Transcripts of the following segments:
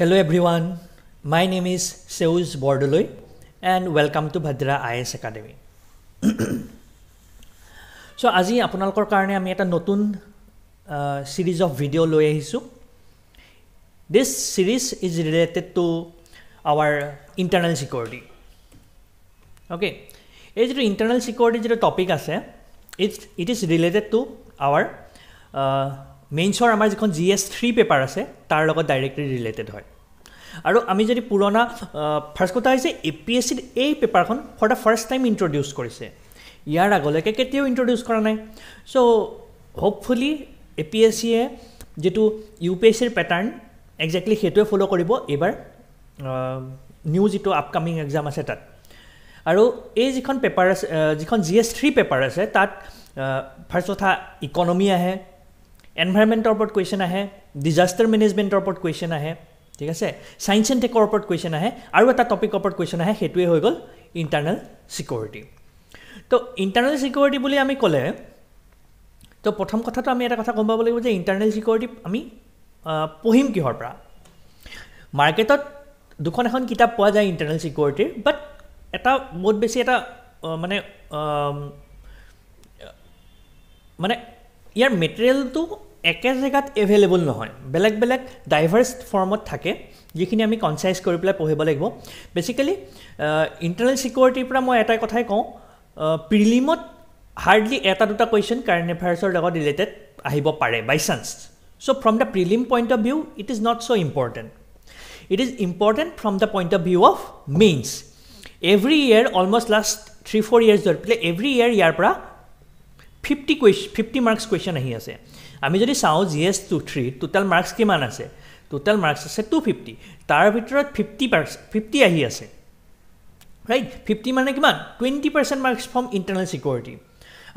Hello everyone, my name is Seuz Bordoloi and welcome to Bhadra IAS Academy. So আজি আপোনালোকৰ কাৰণে আমি এটা নতুন series of video লৈ আহিছো. This series is related to our internal security. Okay, এই যে internal security যে topic আছে, it is related to our মেইনছৰ আমাৰ যিখন GS3 পেপাৰ আছে তাৰ লগত ডাইৰেক্টলি ৰিলেটেড হয় আৰু আমি যদি পুৰণা ফাৰ্স্ট কথা হৈছে APSC এই পেপাৰখন for the first time introduce কৰিছে ইয়াৰ আগলৈকে কেতিয়াও ইন্ট্ৰোডিউস কৰা নাই সো হোপফুলি APSC এ যেটো UPSC ৰ প্যাটাৰ্ন এক্স্যাক্টলি হেতুৱে ফলো কৰিব এবাৰ নিউ যেটো আপকামিং এক্সাম আছে তাত আৰু এই যিখন পেপাৰ আছে যিখন GS3 পেপাৰ আছে তাত ফাৰ্স্ট কথা ইকোনমি আহে এনভায়ৰনমেন্টৰ ওপৰত কোৱেশ্চন আহে ডিজাস্টাৰ মেনেজমেন্টৰ ওপৰত কোৱেশ্চন আহে ঠিক আছে সায়েন্স এণ্ড টেকৰ ওপৰত কোৱেশ্চন আহে আৰু এটা টপিকৰ ওপৰত কোৱেশ্চন আহে হেতুৱে হৈ গল ইন্টাৰনাল সিকিউৰিটি তো ইন্টাৰনাল সিকিউৰিটি বুলি আমি কলে তো প্ৰথম কথাটো আমি এটা কথা গম পাব লাগিব যে ইন্টাৰনাল সিকিউৰিটি আমি পঢ়িম কিহৰ পৰা মাৰ্কেটত দুখন এখন কিতাপ পোৱা যায় ইন্টাৰনাল সিকিউৰিটিৰ বাট এটা বহুত বেছি এটা মানে ইয়াৰ মেটেৰিয়েলটো একে জায়গাত এভেইলেবল নহয় বেলেগ বেলেগ ডাইভাৰ্স ফৰ্মত থাকে যিখিনি আমি কনসাইজ কৰি পেলাই পঢ়িব লাগিব বেসিক্যালি ইন্টাৰনাল সিকিউৰিটিৰ পৰা মই এটাই কথাই কওঁ প্ৰিলিমত হাৰ্ডলি এটা দুটা কোৱেশ্চন কাৰেন্ট এফেয়াৰ্সৰ লগত ৰিলেটেড আহিব পাৰে by chance so from the prelim point of view it is not so important it is important from the point of view of mains every year almost last 3-4 years ধৰি পেলাই every ইয়াৰ ইয়াৰ পৰা 50 marks question আহি আছে আমি যদি চাও GS23 total marks কিমান আছে টোটাল মার্কস আছে 250 তাৰ ভিতৰত 50 আহি আছে ৰাইট 50 মানে কিমান 20% মাৰ্কস ফ্ৰম ইন্টাৰনাল সিকিউৰিটি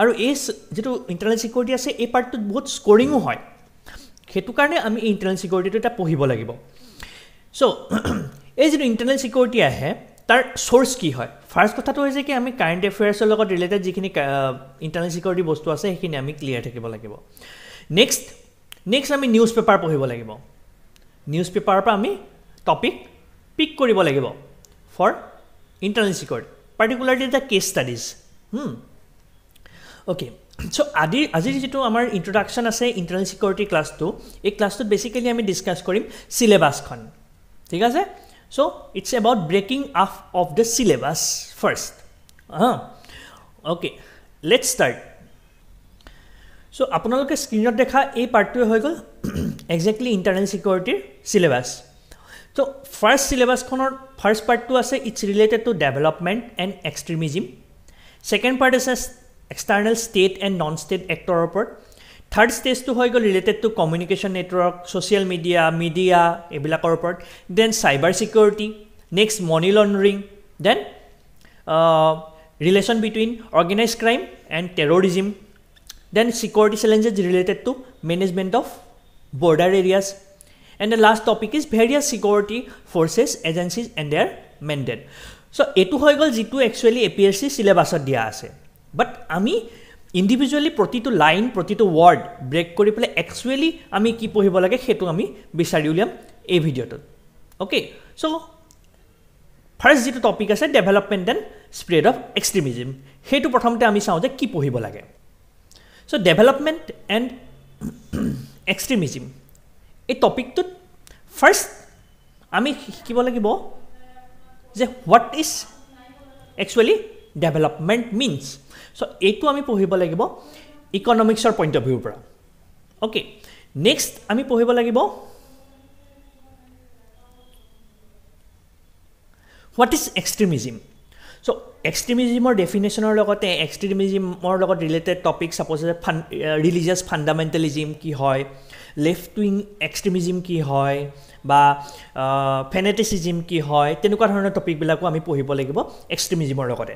আৰু এই যেটো ইন্টাৰনাল সিকিউৰিটি আছে এই পাৰ্টটো বহুত স্কোৰিংও হয় হেতু কাৰণে আমি ইন্টাৰনাল সিকিউৰিটিটো এটা পঢ়িব লাগিব সো এই যেটো ইন্টাৰনাল সিকিউৰিটি আহে তাৰ সোৰ্স কি হয় ফাৰ্স্ট কথাটো হৈছে কি আমি কাৰেন্ট এফেয়াৰ্সৰ লগত ৰিলেটেড যিখিনি ইন্টাৰনাল সিকিউৰিটি বস্তু আছে সেইখিনি আমি ক্লিয়াৰ থাকিব লাগিব নেক্সট আমি নিউজ পেপাৰ পঢ়িব লাগিব নিউজ পেপাৰৰ পৰা আমি টপিক পিক কৰিব লাগিব for internal security particularly the case studies okay so আজিৰ যেটো আমাৰ ইন্ট্ৰোডাকশন আছে ইন্টাৰনাল সিকিউৰিটি ক্লাসটো এই ক্লাসটোত বেসিক্যালি আমি ডিসকাস কৰিম সিলেবাসখন ঠিক আছে So it's about breaking up of the syllabus first. Okay, let's start. So আপোনালোকে স্ক্ৰিনত দেখা এই পাৰ্টটো হৈ গল এক্স্যাক্টলি ইন্টাৰনাল সিকিউৰিটিৰ সিলেবাস So first syllabus খনৰ first part to আছে it's related to development and extremism. Second part is external state and non-state actor report. Third stage to hoy gol related to communication network, social media ebilakor report. Then cyber security, next money laundering, then relation between organized crime and terrorism. Then security challenges related to management of border areas. And the last topic is various security forces, agencies and their mandate. So etu hoy gol jitu actually APSC syllabus dia ase. But ami individually প্ৰতিটো line প্ৰতিটো word brake কৰি পেলে actually আমি কি পঢ়িব লাগে হেতু আমি বিচাৰি উলিয়াম এই ভিডিওটো ওকে সো ফাৰ্স্ট যেটো টপিক আছে ডেভেলপমেন্ট এন্ড স্প্ৰেড অফ এক্সট্ৰিমিজম হেতু প্ৰথমতে আমি চাও যে কি পঢ়িব লাগে সো ডেভেলপমেন্ট এন্ড এক্সট্ৰিমিজম এই টপিকটো ফাৰ্স্ট আমি শিকিব লাগিব যে what is actually development means So এইটো আমি পঢ়িব লাগিব ইকোনমিক্সৰ পইণ্ট অফ ভিউৰ পৰা ওকে নেক্সট আমি পঢ়িব লাগিব হোৱাট ইজ এক্সট্ৰিমিজম সো এক্সট্ৰিমিজমৰ ডেফিনেশ্যনৰ লগতে এক্সট্ৰিমিজমৰ লগত ৰিলেটেড টপিক সাপোজ ৰিলিজিয়াছ ফাণ্ডামেণ্টেলিজম কি হয় লেফট উইং এক্সট্ৰিমিজম কি হয় বা ফেনেটিসিজম কি হয় তেনেকুৱা ধৰণৰ টপিকবিলাকো আমি পঢ়িব লাগিব এক্সট্ৰিমিজমৰ লগতে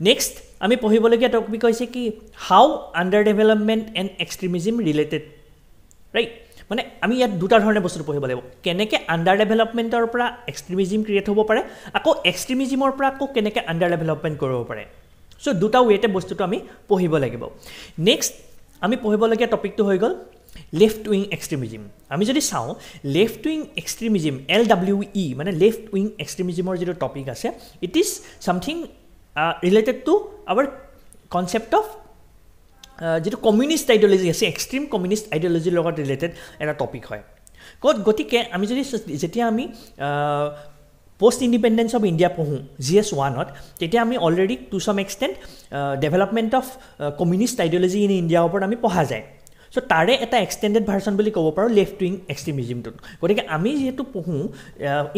নেক্সট আমি পঢ়িবলগীয়া টপিক হৈছে কি how under development and extremism related right মানে আমি ইয়াত দুটা ধৰণে বস্তু পঢ়িব লাগিব কেনেকৈ আন্ডাৰ ডেভেলপমেন্টৰ পৰা এক্সট্ৰিমিজম ক্ৰিয়েট হ'ব পাৰে আকৌ এক্সট্ৰিমিজমৰ পৰা আকৌ কেনেকৈ আন্ডাৰ ডেভেলপমেন্ট কৰিব পাৰে সো দুটা ওয়েতে বস্তুটো আমি পঢ়িব লাগিব নেক্সট আমি পঢ়িবলগীয়া টপিকটো হৈ গ'ল লেফট উইং এক্সট্ৰিমিজিম আমি যদি চাওঁ লেফট উইং এক্সট্ৰিমিজিম LWE মানে লেফট উইং এক্সট্ৰিমিজিমৰ যিটো টপিক আছে it is something related to our concept of যেটো কমিউনিষ্ট আইডিওলজি আছে এক্সট্ৰিম কমিউনিষ্ট আইডিওলজিৰ লগত ৰিলেটেড এটা টপিক হয় গতিকে আমি যদি যেতিয়া আমি post independence of India পঢ়ো GS1 ত তেতিয়া আমি already to some extent development of communist ideology in India ওপৰত আমি পঢ়া যায় সো তাৰে এটা এক্সটেন্ডেড ভাৰ্সন বুলি ক'ব পাৰো লেফট উইং এক্সট্ৰিমিজিমটো গতিকে আমি যেহেতু পঢ়ো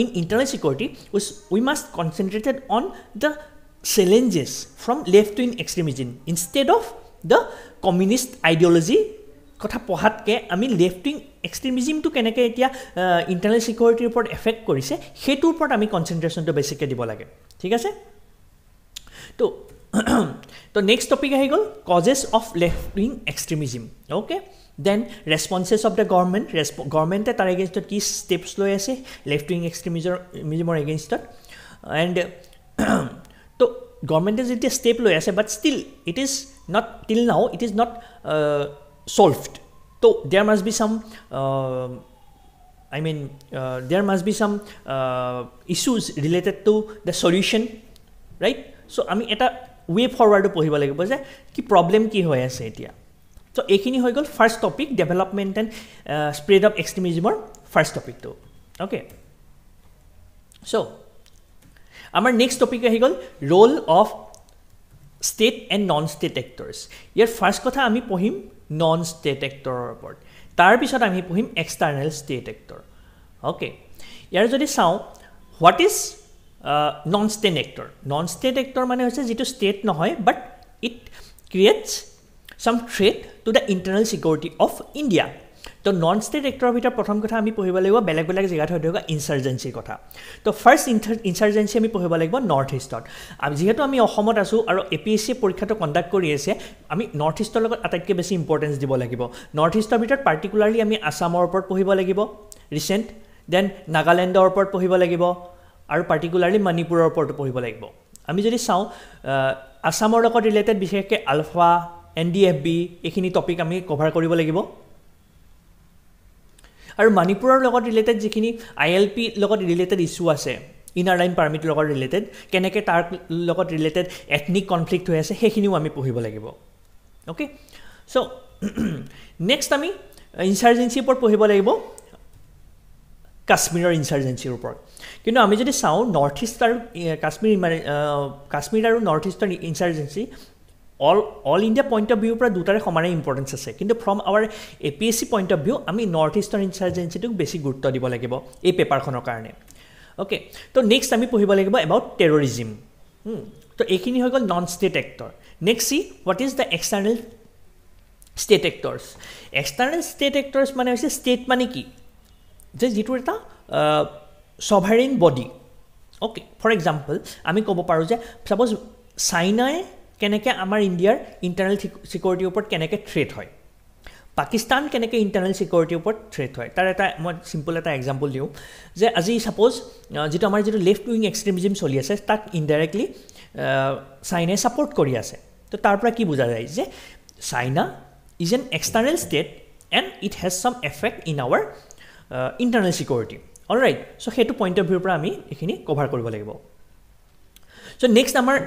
in internal security we must concentrated on the challenges from left wing extremism instead of the communist ideology কথা পঢ়াতকে আমি লেফট উইং এক্সট্ৰিমিজিমটো কেনেকৈ এতিয়া ইণ্টাৰনেল সিকিউৰিটিৰ ওপৰত এফেক্ট কৰিছে সেইটোৰ ওপৰত আমি কনচেন্ট্ৰেশ্যনটো বেছিকৈ দিব লাগে ঠিক আছে তো নেক্সট টপিক আহি গ'ল causes of left wing extremism okay then responses of the গভৰ্ণমেণ্টে তাৰ এগেইনষ্টত কি ষ্টেপছ লৈ আছে লেফট উইং এক্সট্ৰিমিজিমৰ এগেইনষ্টত এণ্ড তো গভৰ্ণমেণ্টে যেতিয়া ষ্টেপ লৈ আছে but still it is not till now it is not solved. So there must be some there must be some issues related to the solution, right? So I mean eta way forward পঢ়িব লাগিব যে কি problem কি হৈ আছে এতিয়া so এইখিনি হৈ গ'ল first topic development and spread of এক্সট্ৰিমিজিমৰ ফাৰ্স্ট টপিকটো okay so আমাৰ নেক্সট টপিক আহি গ'ল role of state and non-state actors ইয়াৰ ফাৰ্স্ট কথা আমি পঢ়িম non-state actor report তাৰ পিছত আমি পঢ়িম external state actor okay ইয়াৰ যদি চাওঁ what is non-state actor মানে হৈছে যেটো state নহয় but it creates some threat to the internal security of India তো non-state actor ভিতৰত প্ৰথম কথা আমি পঢ়িব লাগিব বেলেগ বেলেগ জায়গাত হৈ থকা ইনসাৰ্জেন্সিৰ কথা তো ফাৰ্স্ট ইনসাৰ্জেন্সি আমি পঢ়িব লাগিব নৰ্থ ইষ্টত আমি যেহেতু আমি অসমত আছো আৰু APSC পৰীক্ষাটো কণ্ডাক্ট কৰি আছে আমি নৰ্থ ইষ্টৰ লগত আটাইতকৈ বেছি ইম্পৰ্টেন্স দিব লাগিব নৰ্থ ইষ্টৰ ভিতৰত পাৰ্টিকুলাৰলি আমি আসামৰ ওপৰত পঢ়িব লাগিব ৰিসেন্ট দেন নাগালেণ্ডৰ ওপৰত পঢ়িব লাগিব আৰু পাৰ্টিকুলাৰলি মণিপুৰৰ ওপৰত পঢ়িব লাগিব আমি যদি চাওঁ আসামৰ লগত ৰিলেটেড বিশেষকৈ আলফা NDFB এইখিনি টপিক আমি কভাৰ কৰিব লাগিব আৰু মণিপুৰৰ লগত ৰিলেটেড যিখিনি ILP লগত ৰিলেটেড ইস্যু আছে ইনাৰ লাইন পাৰমিট লগত ৰিলেটেড কেনেকৈ তাৰ লগত ৰিলেটেড এথনিক কনফ্লিক্ট হৈ আছে সেইখিনিও আমি পঢ়িব লাগিব ওকে সো নেক্সট আমি ইনসাৰ্জেন্সিৰ ওপৰত পঢ়িব লাগিব কাশ্মীৰৰ ইনসাৰ্জেন্সিৰ ওপৰত কিন্তু আমি যদি চাওঁ নৰ্থ ইষ্ট আৰু কাশ্মীৰ আৰু নৰ্থ ইষ্টৰ ইনসাৰ্জেন্সি all India point of view পৰা দুটাৰে সমানে ইম্পৰ্টেন্স আছে কিন্তু from our APSC point of view আমি নৰ্থ ইষ্টৰ ইনসাৰ্জেন্সিটোক বেছি গুৰুত্ব দিব লাগিব এই পেপাৰখনৰ কাৰণে ওকে তো নেক্সট আমি পঢ়িব লাগিব এবাউট টেৰৰিজম তো এইখিনি হৈ গ'ল non state actor next see what is the external state actors external state actors মানে হৈছে ষ্টেট মানে কি যে যিটো এটা sovereign body okay for example আমি ক'ব পাৰোঁ যে সাপোজ চাইনাই কেনেকৈ আমাৰ ইণ্ডিয়াৰ ইণ্টাৰনেল সিকিউৰিটিৰ ওপৰত কেনেকৈ থ্ৰেট হয় পাকিস্তান কেনেকৈ ইণ্টাৰনেল সিকিউৰিটিৰ ওপৰত থ্ৰেট হয় তাৰ এটা মই সিম্পল এটা এক্সাম্পল দিওঁ যে আজি সাপোজ যেটো আমাৰ যেটো লেফট উইং এক্সট্ৰিমিজিম চলি আছে তাক ইনডাইৰেক্টলি চাইনাই সাপোৰ্ট কৰি আছে তো তাৰ পৰা কি বুজা যায় যে China is an external state and it has some effect in our internal security alright so সেইটো পইণ্ট অফ ভিউৰ পৰা আমি এইখিনি কভাৰ কৰিব লাগিব So next আমাৰ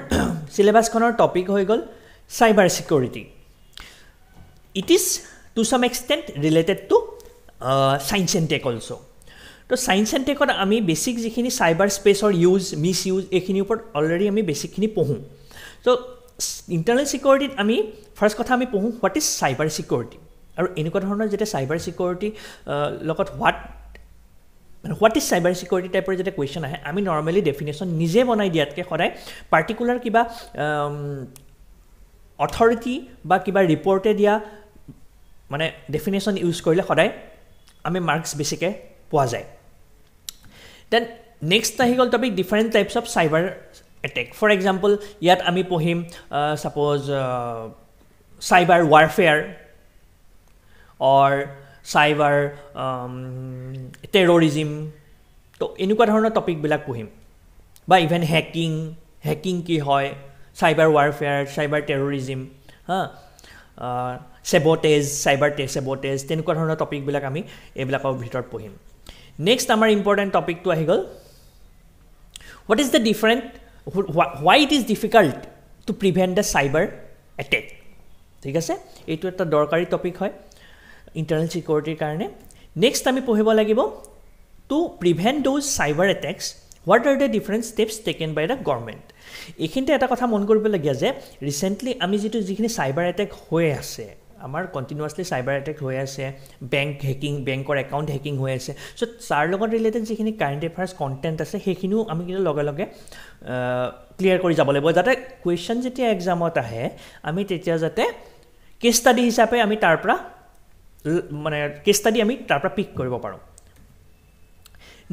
syllabus খনৰ টপিক হৈ গল cyber security it is to some extent related to science and tech also তো science and tech আমি বেসিক যিখিনি cyber space or use misuse এইখিনি ওপৰত অলৰেডি আমি বেসিক খিনি পঢ়ো তো internal security আমি ফাৰ্স্ট কথা আমি পঢ়ো what is cyber security আৰু এনেকুৱা ধৰণৰ যেটা cyber security লগত what is cyber security টাইপৰ যেটা কোৱেশ্চন আহে আমি নৰমালি ডেফিনেশন নিজে বনাই দিয়াতকে সদায় পাৰ্টিকুলাৰ কিবা অথৰিটি বা কিবা ৰিপৰ্টে দিয়া মানে ডেফিনেশন ইউজ কৰিলে সদায় আমি মাৰ্কস বেছিকে পোৱা যায় দেন নেক্সট আহি গ'ল topic different types of cyber attack for example ইয়াত আমি পঢ়িম suppose cyber warfare or cyber terrorism তো এনেকুৱা ধৰণৰ টপিক বিলাক পঢ়িম বা ইভেন হ্যাকিং কি হয় cyber warfare cyber terrorism sabotage, cyber sabotage, তেনেকুৱা ধৰণৰ টপিকবিলাক আমি এইবিলাকৰ ভিতৰত পঢ়িম। নেক্সট আমাৰ ইম্পৰ্টেণ্ট টপিকটো আহি গ'ল, what is the different, why it is difficult to prevent the cyber attack, ঠিক আছে, এইটো এটা দৰকাৰী টপিক হয় ইণ্টাৰনেল চিকিউৰিটিৰ কাৰণে। নেক্সট আমি পঢ়িব লাগিব to prevent those cyber attacks, what are the different steps taken by the government। এইখিনিতে এটা কথা মন কৰিবলগীয়া যে ৰিচেণ্টলি আমি যিখিনি চাইবাৰ এটেক হৈ আছে, আমাৰ কণ্টিনিউৱাছলি চাইবাৰ এটেক হৈ আছে, বেংক হেকিং, বেংকৰ একাউণ্ট হেকিং হৈ আছে, চ' তাৰ লগত ৰিলেটেড যিখিনি কাৰেণ্ট এফেয়াৰ্ছ কণ্টেণ্ট আছে সেইখিনিও আমি কিন্তু লগে লগে ক্লিয়াৰ কৰি যাব লাগিব, যাতে কুৱেশ্যন যেতিয়া এক্সামত আহে আমি তেতিয়া যাতে কেছ ষ্টাডি হিচাপে আমি তাৰ পৰা মানে কেছ ষ্টাডি আমি তাৰ পৰা পিক কৰিব পাৰোঁ।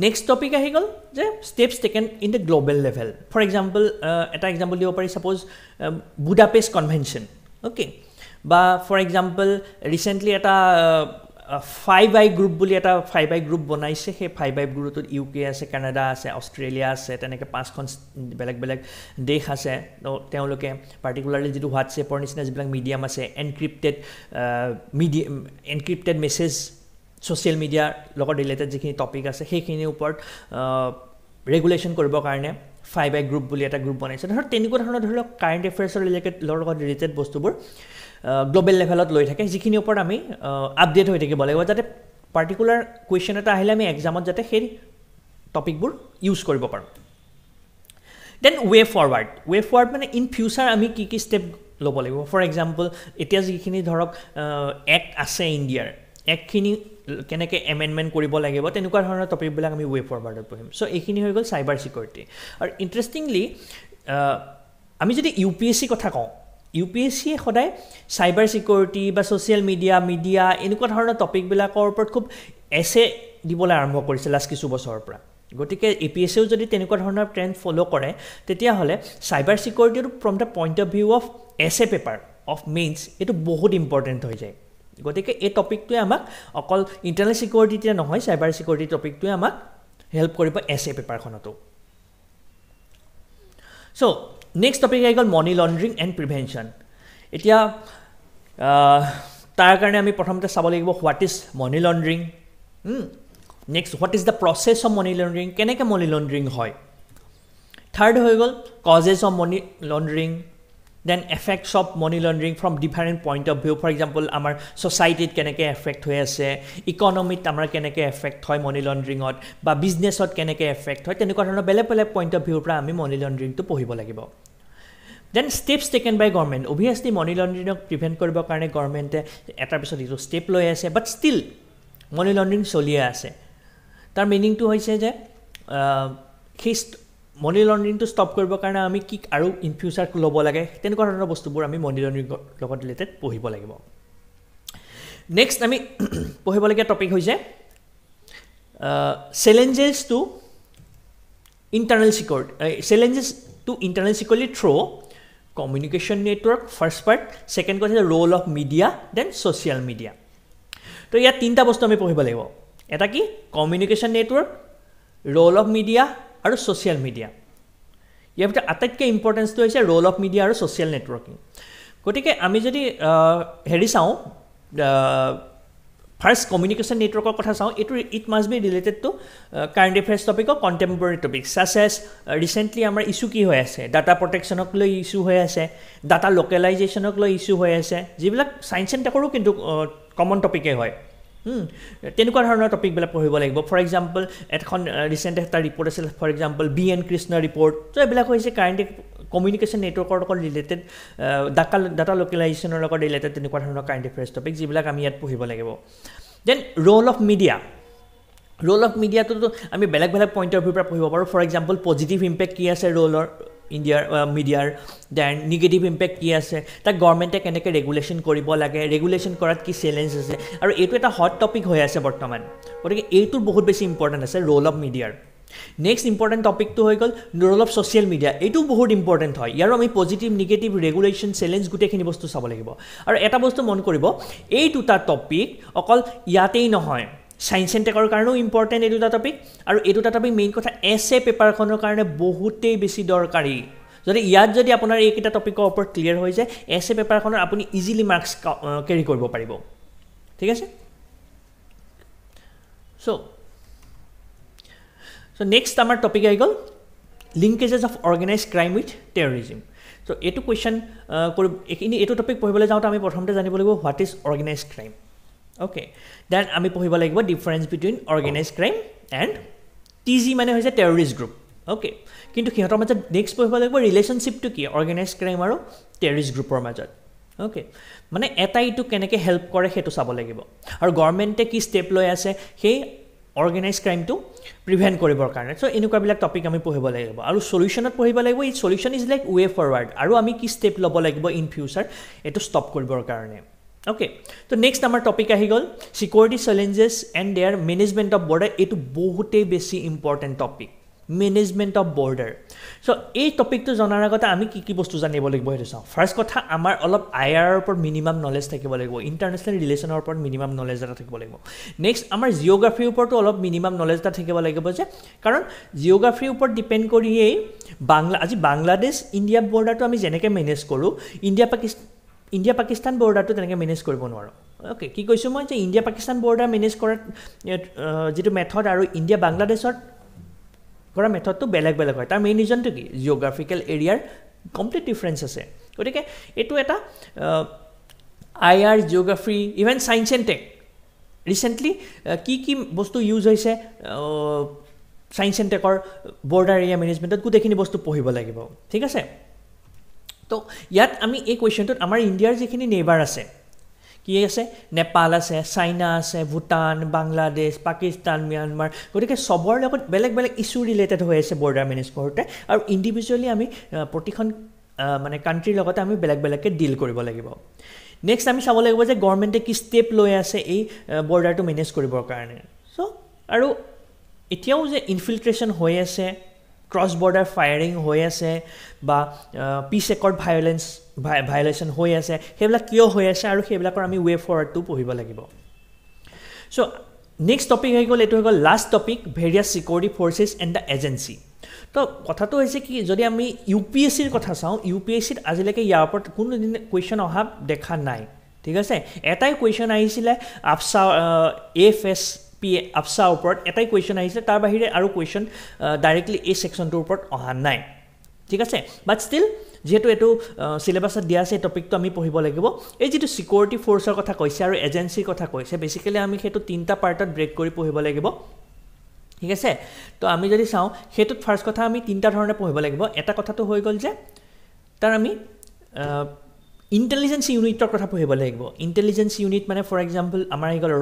নেক্সট টপিক আহি গ'ল যে steps taken in the global level. For example এটা এক্সাম্পল দিব পাৰি, ছাপ'জ বুদাপেষ্ট কনভেনশ্যন, অ'কে, বা ফৰ এক্সাম্পল ৰিচেণ্টলি এটা 5i গ্ৰুপ বুলি এটা 5i গ্ৰুপ বনাইছে, সেই 5i গ্ৰুপটোত UK আছে, কানাডা আছে, অষ্ট্ৰেলিয়া আছে, তেনেকৈ 5খন বেলেগ বেলেগ দেশ আছে। তেওঁলোকে পাৰ্টিকুলাৰলি যিটো হোৱাটছএপৰ নিচিনা যিবিলাক মিডিয়াম আছে, এনক্ৰিপ্টেড মেছেজ ছ'চিয়েল মিডিয়াৰ লগত ৰিলেটেড যিখিনি টপিক আছে সেইখিনিৰ ওপৰত ৰেগুলেশ্যন কৰিবৰ কাৰণে 5i গ্ৰুপ বুলি এটা গ্ৰুপ বনাইছে। ধৰক তেনেকুৱা ধৰণৰ ধৰি লওক কাৰেণ্ট এফেয়াৰ্ছৰ লগত ৰিলেটেড বস্তুবোৰ গ্ল'বেল লেভেলত লৈ থাকে, যিখিনিৰ ওপৰত আমি আপডেট হৈ থাকিব লাগিব, যাতে পাৰ্টিকুলাৰ কুৱেশ্যন এটা আহিলে আমি এক্সামত যাতে সেই টপিকবোৰ ইউজ কৰিব পাৰোঁ। দেন ৱে ফৰৱাৰ্ড মানে ইন ফিউচাৰ আমি কি কি ষ্টেপ ল'ব লাগিব। ফৰ এক্সাম্পল এতিয়া যিখিনি ধৰক এক্ট আছে ইণ্ডিয়াৰ, এক্টখিনি কেনেকৈ এমেণ্ডমেণ্ট কৰিব লাগিব, তেনেকুৱা ধৰণৰ টপিকবিলাক আমি ৱে ফৰৱাৰ্ডত পঢ়িম। চ' এইখিনি হৈ গ'ল চাইবাৰ চিকিউৰিটি। আৰু ইণ্টাৰেষ্টিংলি আমি যদি UPSC কথা কওঁ, UPSCয়ে সদায় চাইবাৰ চিকিউৰিটি বা ছ'চিয়েল মিডিয়া এনেকুৱা ধৰণৰ টপিকবিলাকৰ ওপৰত খুব এছে দিবলৈ আৰম্ভ কৰিছে লাষ্ট কিছু বছৰৰ পৰা। গতিকে APSCয়েও যদি তেনেকুৱা ধৰণৰ ট্ৰেণ্ড ফ'ল' কৰে, তেতিয়াহ'লে চাইবাৰ চিকিউৰিটিটো from the point of view of essay paper of mains এইটো বহুত ইম্পৰ্টেণ্ট হৈ যায়। গতিকে এই টপিকটোৱে আমাক অকল ইণ্টাৰনেল চিকিউৰিটিতে নহয়, চাইবাৰ চিকিউৰিটি টপিকটোৱে আমাক হেল্প কৰিব এছে পেপাৰখনতো। চ' নেক্সট টপিক আহি গ'ল মানি লণ্ড্ৰিং এণ্ড প্ৰিভেনশ্যন। এতিয়া তাৰ কাৰণে আমি প্ৰথমতে চাব লাগিব what is money laundering, next what is the process of money laundering, কেনেকৈ মানি লণ্ড্ৰিং হয়। থাৰ্ড হৈ গ'ল causes of money laundering, then effects of money laundering from different point of view. For example আমাৰ ছ'চাইটিত কেনেকৈ effect হৈ আছে, ইকনমিত আমাৰ কেনেকৈ এফেক্ট হয় মানি লণ্ড্ৰিঙত, বা বিজনেছত কেনেকৈ এফেক্ট হয়, তেনেকুৱা ধৰণৰ বেলেগ বেলেগ পইণ্ট অফ ভিউৰ পৰা আমি মানি লণ্ড্ৰিংটো পঢ়িব লাগিব। দেন ষ্টেপছ টেকেন বাই গভৰ্ণমেণ্ট। অভিয়াছলি মানি লণ্ড্ৰিঙক প্ৰিভেণ্ট কৰিবৰ কাৰণে গভৰ্ণমেণ্টে এটাৰ পিছত এইটো ষ্টেপ লৈ আছে, বাট ষ্টিল মানি লণ্ড্ৰিং চলিয়ে আছে। তাৰ মিনিংটো হৈছে যে সেই মানি লণ্ড্ৰিংটো ষ্টপ কৰিবৰ কাৰণে আমি কি আৰু ইন ফিউচাৰ ল'ব লাগে, তেনেকুৱা ধৰণৰ বস্তুবোৰ আমি মানি লণ্ড্ৰিঙৰ লগত ৰিলেটেড পঢ়িব লাগিব। নেক্সট আমি পঢ়িবলগীয়া টপিক হৈছে challenges to internal security through communication network, first part. Second কথা হৈছে role of media, then social media. তো ইয়াত তিনিটা বস্তু আমি পঢ়িব লাগিব। এটা কি communication network, role of media আৰু ছ'চিয়েল মিডিয়া। ইয়াৰ ভিতৰত আটাইতকৈ ইম্পৰ্টেঞ্চটো হৈছে ৰ'ল অফ মিডিয়া আৰু ছ'চিয়েল নেটৱৰ্কিং। গতিকে আমি যদি হেৰি চাওঁ, ফাৰ্ষ্ট কমিউনিকেশ্যন নেটৱৰ্কৰ কথা চাওঁ, এইটো it must be related to current affairs topic of contemporary topic such as recently আমাৰ ইছ্যু কি হৈ আছে, ডাটা প্ৰটেকশ্যনক লৈ ইছ্যু হৈ আছে, ডাটা লোকেলাইজেশ্যনক লৈ ইছ্যু হৈ আছে, যিবিলাক ছায়েন্স এণ্ড টেকৰো কিন্তু কমন টপিকেই হয়। তেনেকুৱা ধৰণৰ টপিকবিলাক পঢ়িব লাগিব। ফৰ এক্সাম্পল এখন ৰিচেণ্ট এটা ৰিপৰ্ট আছিল, for example BN Krishna report. ত' এইবিলাক হৈছে কাৰেণ্ট কমিউনিকেশ্যন নেটৱৰ্কৰ লগত ৰিলেটেড, ডাটা লোকেলাইজেশ্যনৰ লগত ৰিলেটেড তেনেকুৱা ধৰণৰ কাৰেণ্ট এফেয়াৰ্ছ টপিক, যিবিলাক আমি ইয়াত পঢ়িব লাগিব। দেন ৰ'ল অফ মিডিয়াটোতো আমি বেলেগ বেলেগ পইণ্ট অফ ভিউৰ পৰা পঢ়িব পাৰোঁ। ফৰ এক্সাম্পল পজিটিভ ইম্পেক্ট কি আছে ৰ'লৰ মিডিয়াৰ, দেন নিগেটিভ ইম্পেক্ট কি আছে, তাক গভৰ্ণমেণ্টে কেনেকৈ ৰেগুলেশ্যন কৰিব লাগে, ৰেগুলেশ্যন কৰাত কি চেলেঞ্জ আছে, আৰু এইটো এটা হট টপিক হৈ আছে বৰ্তমান। গতিকে এইটোৰ বহুত বেছি ইম্পৰ্টেণ্ট আছে ৰ'ল অফ মিডিয়াৰ। নেক্সট ইম্পৰ্টেণ্ট টপিকটো হৈ গ'ল ৰ'ল অফ ছ'চিয়েল মিডিয়া। এইটোও বহুত ইম্পৰ্টেণ্ট হয়। ইয়াৰো আমি পজিটিভ, নিগেটিভ, ৰেগুলেশ্যন, চেলেঞ্জ গোটেইখিনি বস্তু চাব লাগিব। আৰু এটা বস্তু মন কৰিব, এই দুটা টপিক অকল ইয়াতেই নহয়, ছায়েন্স এণ্ড টেকৰ কাৰণেও ইম্পৰ্টেণ্ট এই দুটা টপিক, আৰু এই দুটা টপিক মেইন কথা এছে পেপাৰখনৰ কাৰণে বহুতেই বেছি দৰকাৰী। যদি ইয়াত যদি আপোনাৰ এইকেইটা টপিকৰ ওপৰত ক্লিয়াৰ হৈ যায় এছে পেপাৰখনৰ আপুনি ইজিলি মাৰ্কছ কেৰি কৰিব পাৰিব ঠিক আছে সো নেক্সট আমাৰ টপিক আহি গ'ল linkages of organised crime with terrorism so এইটো কুৱেশ্যন এইটো টপিক পঢ়িবলৈ যাওঁতে আমি প্ৰথমতে জানিব লাগিব what is organised crime okay then আমি পঢ়িব লাগিব difference between organised crime and টিজি মানে হৈছে টেৰৰিষ্ট গ্ৰুপ অ'কে কিন্তু সিহঁতৰ মাজত নেক্সট পঢ়িব লাগিব ৰিলেশ্যনশ্বিপটো কি অৰ্গেনাইজড ক্ৰাইম আৰু টেৰৰিষ্ট গ্ৰুপৰ মাজত অ'কে মানে এটা ইটো কেনেকৈ হেল্প কৰে সেইটো চাব লাগিব আৰু গভৰ্ণমেণ্টে কি ষ্টেপ লৈ আছে সেই অৰ্গেনাইজড ক্ৰাইমটো প্ৰিভেণ্ট কৰিবৰ কাৰণে চ' এনেকুৱাবিলাক টপিক আমি পঢ়িব লাগিব আৰু চলিউশ্যনত পঢ়িব লাগিব এই solution is like way forward আৰু আমি কি ষ্টেপ ল'ব লাগিব ইন ফিউচাৰ এইটো ষ্টপ কৰিবৰ কাৰণে অ'কে তো নেক্সট আমাৰ টপিক আহি গ'ল security challenges and their management of border এইটো বহুতেই বেছি important topic management of border so' এই টপিকটো জনাৰ আগতে আমি কি বস্তু জানিব লাগিব সেইটো চাওঁ ফাৰ্ষ্ট কথা আমাৰ অলপ IR ওপৰত মিনিমাম নলেজ থাকিব লাগিব ইণ্টাৰনেশ্যনেল ৰিলেশ্যনৰ ওপৰত মিনিমাম নলেজ এটা থাকিব লাগিব নেক্সট আমাৰ জিঅ'গ্ৰাফিৰ ওপৰতো অলপ মিনিমাম নলেজ এটা থাকিব লাগিব যে কাৰণ জিঅ'গ্ৰাফিৰ ওপৰত ডিপেণ্ড কৰিয়েই আজি বাংলাদেশ ইণ্ডিয়া বৰ্ডাৰটো আমি যেনেকৈ মেনেজ কৰোঁ ইণ্ডিয়া পাকিস্তান বৰ্ডাৰটো তেনেকৈ মেনেজ কৰিব নোৱাৰোঁ অ'কে কি কৈছোঁ মই যে ইণ্ডিয়া পাকিস্তান বৰ্ডাৰ মেনেজ কৰাৰ যিটো মেথড আৰু ইণ্ডিয়া বাংলাদেশৰ কৰা মেথডটো বেলেগ হয় তাৰ মেইন ৰিজনটো কি জিঅ'গ্ৰাফিকেল এৰিয়াৰ কমপ্লিট ডিফাৰেঞ্চ আছে গতিকে এইটো এটা IR geography even science and tech recently কি বস্তু ইউজ হৈছে ছায়েন্স এণ্ড টেকৰ বৰ্ডাৰ এৰিয়া মেনেজমেণ্টত গোটেইখিনি বস্তু পঢ়িব লাগিব ঠিক আছে তো ইয়াত আমি এই কুৱেশ্যনটোত আমাৰ ইণ্ডিয়াৰ যিখিনি নেইবাৰ আছে কি আছে নেপাল আছে চাইনা আছে ভূটান বাংলাদেশ পাকিস্তান ম্যানমাৰ গতিকে চবৰ লগত বেলেগ ইছ্যু ৰিলেটেড হৈ আছে বৰ্ডাৰ মেনেজ কৰোঁতে আৰু ইণ্ডিভিজুৱেলি আমি প্ৰতিখন মানে কাণ্ট্ৰিৰ লগতে আমি বেলেগকৈ ডিল কৰিব লাগিব নেক্সট আমি চাব লাগিব যে গভৰ্ণমেণ্টে কি ষ্টেপ লৈ আছে এই বৰ্ডাৰটো মেনেজ কৰিবৰ কাৰণে চ' আৰু এতিয়াও যে ইনফিল্ট্ৰেশ্যন হৈ আছে ক্ৰছ বৰ্ডাৰ ফায়াৰিং হৈ আছে বা পিছ একৰ্ড ভায়লেশ্যন হৈ আছে সেইবিলাক কিয় হৈ আছে আৰু সেইবিলাকৰ আমি ৱে ফৰৱাৰ্ডটো পঢ়িব লাগিব চ' নেক্সট টপিক হৈ গ'ল এইটো হৈ গ'ল last topic various security forces and the agency তো কথাটো হৈছে কি যদি আমি UPSCৰ কথা চাওঁ UPSCত আজিলৈকে ইয়াৰ ওপৰত কোনোদিন কুৱেশ্যন অহা দেখা নাই ঠিক আছে এটাই কুৱেশ্যন আহিছিলে আফছা AFSPA আফছাৰ ওপৰত এটাই কুৱেশ্যন আহিছিলে তাৰ বাহিৰে আৰু কুৱেশ্যন ডাইৰেক্টলি এই ছেকশ্যনটোৰ ওপৰত অহা নাই ঠিক আছে বাট ষ্টিল যিহেতু এইটো চিলেবাছত দিয়া আছে এই টপিকটো আমি পঢ়িব লাগিব এই যিটো ছিকিউৰিটি ফ'ৰ্চৰ কথা কৈছে আৰু এজেঞ্চিৰ কথা কৈছে বেচিকেলি আমি সেইটো 3টা পাৰ্টত ব্ৰেক কৰি পঢ়িব লাগিব ঠিক আছে তো আমি যদি চাওঁ সেইটোত ফাৰ্ষ্ট কথা আমি 3টা ধৰণে পঢ়িব লাগিব এটা কথাটো হৈ গ'ল যে তাৰ আমি ইণ্টেলিজেঞ্চ ইউনিটৰ কথা পঢ়িব লাগিব ইণ্টেলিজেঞ্চ ইউনিট মানে ফৰ এক্সাম্পল আমাৰ আহি গ'ল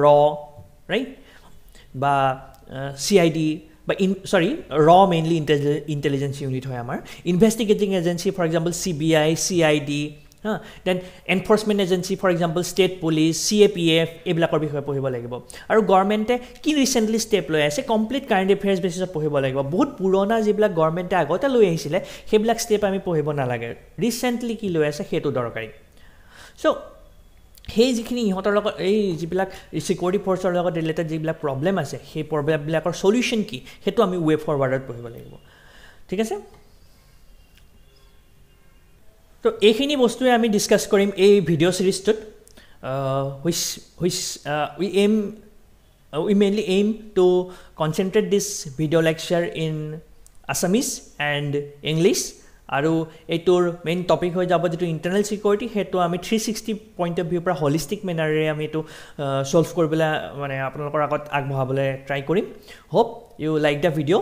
ৰাইট বা CID বা মেইনলি ইণ্টেলিজেঞ্চ ইউনিট হয় আমাৰ investigating agency for example CBI CID then enforcement agency for example state police CAPF এইবিলাকৰ বিষয়ে পঢ়িব লাগিব আৰু গভৰ্ণমেণ্টে কি ৰিচেণ্টলি ষ্টেপ লৈ আছে কমপ্লিট কাৰেণ্ট এফেয়াৰ্ছ বেচিছত পঢ়িব লাগিব বহুত পুৰণা যিবিলাক গভৰ্ণমেণ্টে আগতে লৈ আহিছিলে সেইবিলাক ষ্টেপ আমি পঢ়িব নালাগে ৰিচেণ্টলি কি লৈ আছে সেইটো দৰকাৰী চ' সেই যিখিনি ইহঁতৰ লগত এই যিবিলাক ছিকিউৰিটি ফ'ৰ্চৰ লগত ৰিলেটেড যিবিলাক প্ৰব্লেম আছে সেই প্ৰব্লেমবিলাকৰ চলিউশ্যন কি সেইটো আমি ৱে ফৰৱাৰ্ডত পঢ়িব লাগিব ঠিক আছে তো এইখিনি বস্তুৱে আমি ডিছকাছ কৰিম এই video' ছিৰিজটোত we mainly aim to concentrate this video lecture in Assamese and English আৰু এইটোৰ মেইন টপিক হৈ যাব যেটো ইন্টাৰনেল সিকিউৰিটি হেতু আমি 360 পইণ্ট অফ ভিউ পৰা হোলিষ্টিক মেনাৰে আমি এটো সলভ কৰিবলৈ মানে আপোনালোকৰ আগত আগবঢ়াবলৈ ট্ৰাই কৰিম hope you like the video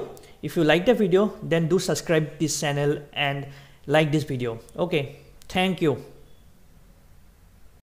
if you like the video then do subscribe this channel and like this video okay thank you